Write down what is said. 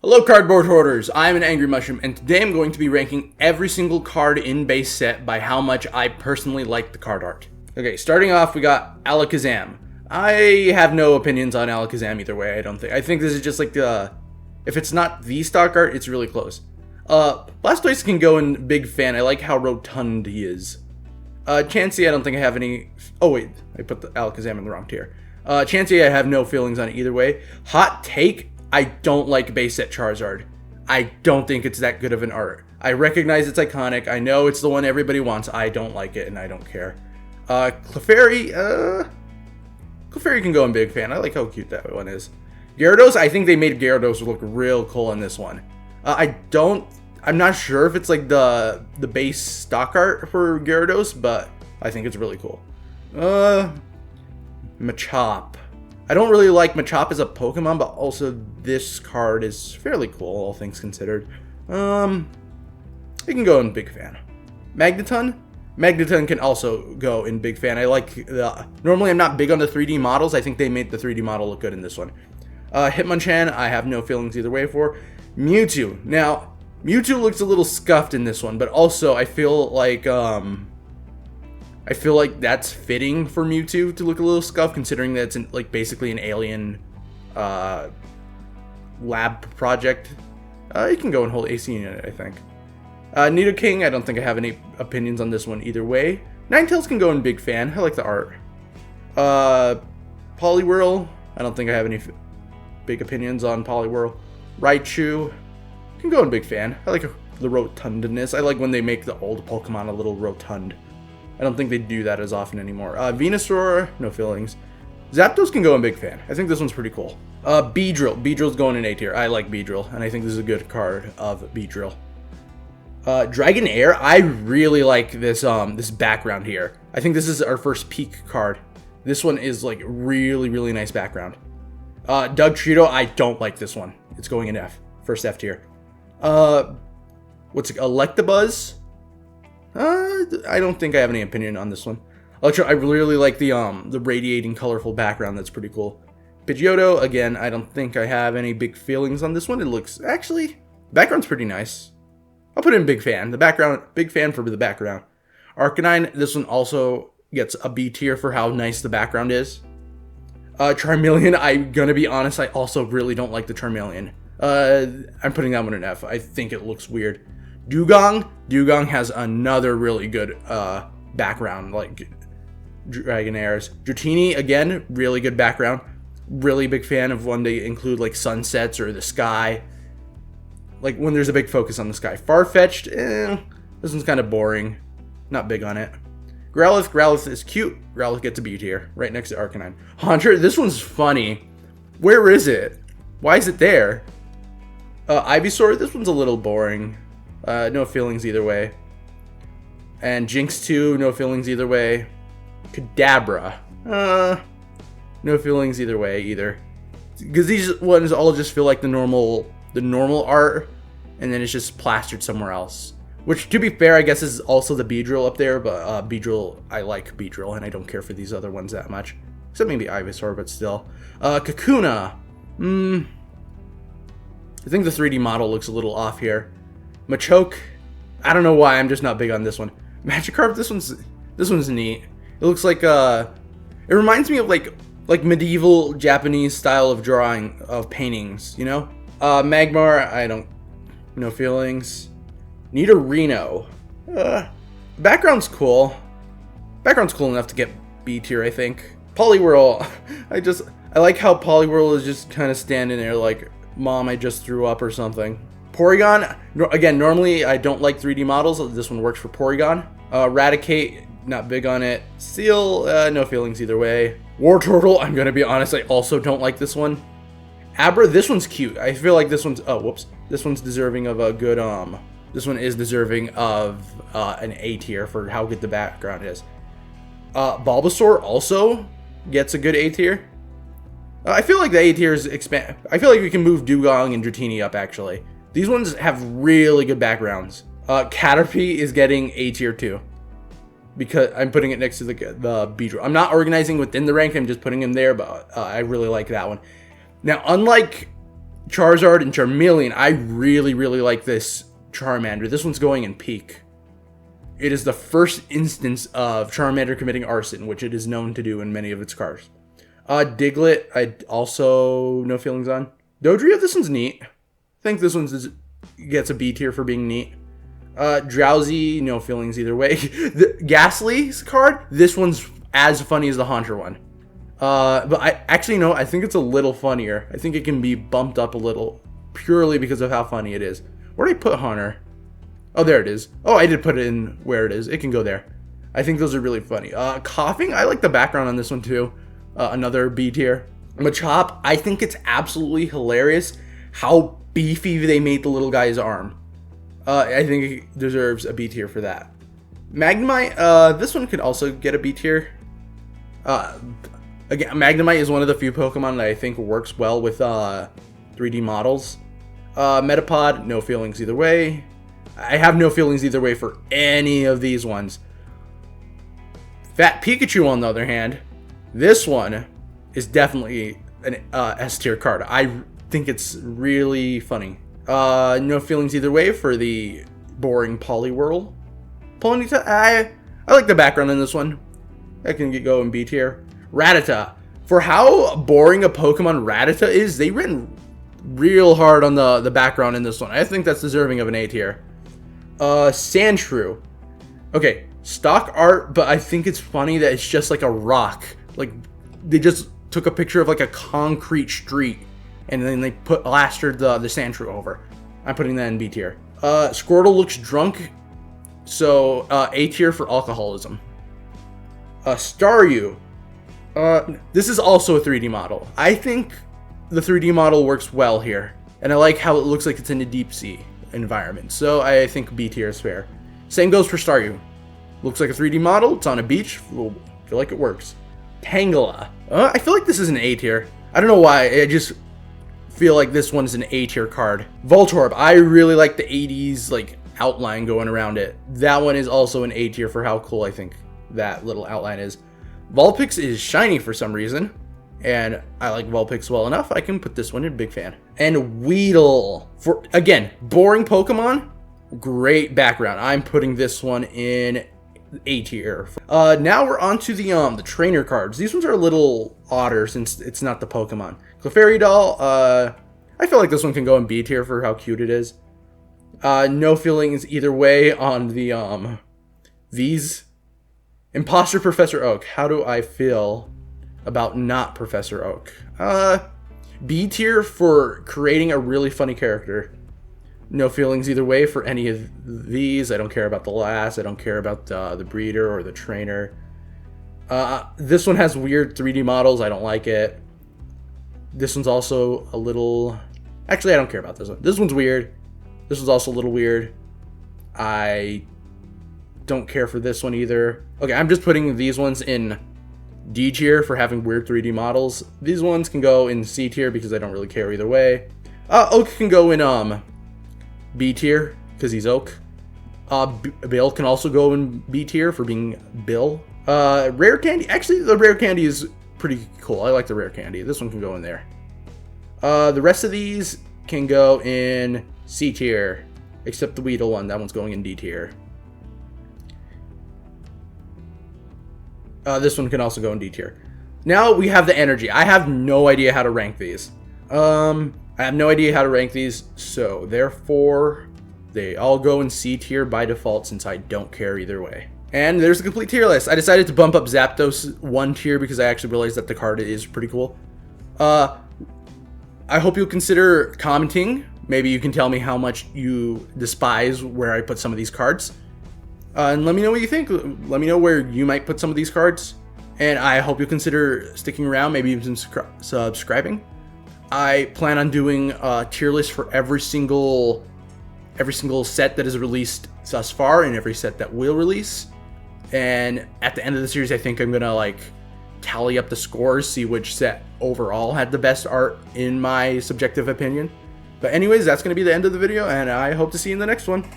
Hello cardboard hoarders, I'm AnAngryMushroom, and today I'm going to be ranking every single card in base set by how much I personally like the card art. Okay, starting off we got Alakazam. I have no opinions on Alakazam either way, I don't think. I think this is just like if it's not the stock art, it's really close. Blastoise can go in big fan, I like how rotund he is. Chansey, I don't think I have any... Oh wait, I put the Alakazam in the wrong tier. Chansey, I have no feelings on it either way. Hot take, I don't like base set Charizard. I don't think it's that good of an art. I recognize it's iconic. I know it's the one everybody wants. I don't like it, and I don't care. Clefairy can go in big fan. I like how cute that one is. Gyarados, I think they made Gyarados look real cool in this one. I'm not sure if it's like the base stock art for Gyarados, but I think it's really cool. Machop. I don't really like Machop as a Pokemon, but also this card is fairly cool, all things considered. It can go in big fan. Magneton? Magneton can also go in big fan. I like normally I'm not big on the 3D models. I think they made the 3D model look good in this one. Hitmonchan, I have no feelings either way for. Mewtwo. Now, Mewtwo looks a little scuffed in this one, but also I feel like that's fitting for Mewtwo to look a little scuffed, considering that it's basically an alien lab project. You can go and hold AC in it, I think. Nidoking, I don't think I have any opinions on this one either way. Ninetales can go in big fan. I like the art. Poliwhirl, I don't think I have any big opinions on Poliwhirl. Raichu can go in big fan. I like the rotundness. I like when they make the old Pokemon a little rotund. I don't think they do that as often anymore. Venusaur, no feelings. Zapdos can go in big fan. I think this one's pretty cool. Beedrill. Beedrill's going in A tier. I like Beedrill, and I think this is a good card of Beedrill. Dragonair, I really like this this background here. I think this is our first peak card. This one is like really, really nice background. Dugtrio, I don't like this one. It's going in F. First F tier. What's it? Electabuzz? I don't think I have any opinion on this one. I really like the radiating colorful background. That's pretty cool. Pidgeotto, again, I don't think I have any big feelings on this one. It looks, actually, the background's pretty nice. I'll put in big fan. The background, big fan for the background. Arcanine, this one also gets a B tier for how nice the background is. Charmeleon, I'm gonna be honest, I also really don't like the Charmeleon. I'm putting that one in F. I think it looks weird. Dugong has another really good background, like Dragonair's. Dratini, again, really good background. Really big fan of when they include like sunsets or the sky. Like when there's a big focus on the sky. Farfetch'd, this one's kind of boring. Not big on it. Growlithe is cute. Growlithe gets a B tier, right next to Arcanine. Haunter, this one's funny. Where is it? Why is it there? Ivysaur, this one's a little boring. No feelings either way. And Jinx 2, no feelings either way. Kadabra, no feelings either way either. Because these ones all just feel like the normal art, and then it's just plastered somewhere else. Which, to be fair, I guess is also the Beedrill up there, but Beedrill, I like Beedrill, and I don't care for these other ones that much. Except maybe Ivysaur, but still. Kakuna, I think the 3D model looks a little off here. Machoke, I don't know why, I'm just not big on this one. Magikarp, this one's neat. It looks like it reminds me of like medieval Japanese style of drawing of paintings, you know? Magmar, no feelings. Nidorino, background's cool. Background's cool enough to get B tier, I think. Poliwhirl, I like how Poliwhirl is just kind of standing there like, Mom, I just threw up or something. Porygon, again, normally I don't like 3D models. This one works for Porygon. Raticate, not big on it. Seal, no feelings either way. Wartortle, I'm gonna be honest, I also don't like this one. Abra, this one's cute. I feel like this one's, this one's deserving of a good, this one is deserving of an A tier for how good the background is. Bulbasaur also gets a good A tier. I feel like the A tier is expand. I feel like we can move Dugong and Dratini up, actually. These ones have really good backgrounds. Caterpie is getting A tier too, because I'm putting it next to the Beedrill. I'm not organizing within the rank, I'm just putting him there, but I really like that one. Now, unlike Charizard and Charmeleon. I really, really like this Charmander. This one's going in peak. It is the first instance of Charmander committing arson, which it is known to do in many of its cards. Diglett, I also no feelings on. Dodrio, this one's neat. I think this one gets a B tier for being neat. Drowsy, no feelings either way. Ghastly's card, this one's as funny as the Haunter one. But I actually no, I think it's a little funnier. I think it can be bumped up a little purely because of how funny it is. Where did I put Haunter? Oh, there it is. Oh, I did put it in where it is. It can go there. I think those are really funny. Coughing, I like the background on this one too. Another B tier. Machop, I think it's absolutely hilarious how beefy they made the little guy's arm. I think it deserves a B tier for that. Magnemite, this one could also get a B tier. Again, Magnemite is one of the few Pokemon that I think works well with 3D models. Metapod, no feelings either way. I have no feelings either way for any of these ones. Fat Pikachu, on the other hand, this one is definitely an S tier card. I think it's really funny. No feelings either way for the boring Poliwhirl. Ponyta, I like the background in this one. I can go in B tier. Rattata. For how boring a Pokemon Rattata is, they written real hard on the background in this one. I think that's deserving of an A tier. Sandshrew. Okay, stock art, but I think it's funny that it's just like a rock. Like, they just took a picture of like a concrete street and then they plastered the Sandshrew over. I'm putting that in B tier. Squirtle looks drunk, so A tier for alcoholism. Staryu. This is also a 3D model. I think the 3D model works well here, and I like how it looks like it's in a deep sea environment, so I think B tier is fair. Same goes for Staryu. Looks like a 3D model, it's on a beach, feel like it works. Tangela. I feel like this is an A tier. I don't know why, I just feel like this one's an A tier card. Voltorb, I really like the 80s like outline going around it. That one is also an A tier for how cool I think that little outline is. Vulpix is shiny for some reason, and I like Vulpix well enough, I can put this one in big fan. And Weedle, for, again, boring Pokemon, great background. I'm putting this one in A tier. Now we're on to the trainer cards. These ones are a little odder since it's not the Pokemon. Clefairy Doll, I feel like this one can go in B tier for how cute it is. No feelings either way on the these. Imposter Professor Oak. How do I feel about not Professor Oak? B tier for creating a really funny character. No feelings either way for any of these. I don't care about the last. I don't care about the breeder or the trainer. This one has weird 3D models. I don't like it. This one's also a little... Actually, I don't care about this one. This one's weird. This one's also a little weird. I don't care for this one either. Okay, I'm just putting these ones in D tier for having weird 3D models. These ones can go in C tier because I don't really care either way. Oak can go in B tier because he's Oak. Bill can also go in B tier for being Bill. Rare Candy, actually the Rare Candy is pretty cool. I like the Rare Candy. This one can go in there. The rest of these can go in C tier, except the Weedle one. That one's going in D tier. This one can also go in D tier. Now we have the energy. I have no idea how to rank these. I have no idea how to rank these, so therefore they all go in C tier by default since I don't care either way. And there's a complete tier list. I decided to bump up Zapdos 1 tier because I actually realized that the card is pretty cool. I hope you'll consider commenting. Maybe you can tell me how much you despise where I put some of these cards. And let me know what you think. Let me know where you might put some of these cards. And I hope you'll consider sticking around, maybe even subscribing. I plan on doing a tier list for every single set that is released thus far and every set that will release. And at the end of the series, I think I'm gonna like tally up the scores, see which set overall had the best art in my subjective opinion. But anyways, that's gonna be the end of the video, and I hope to see you in the next one.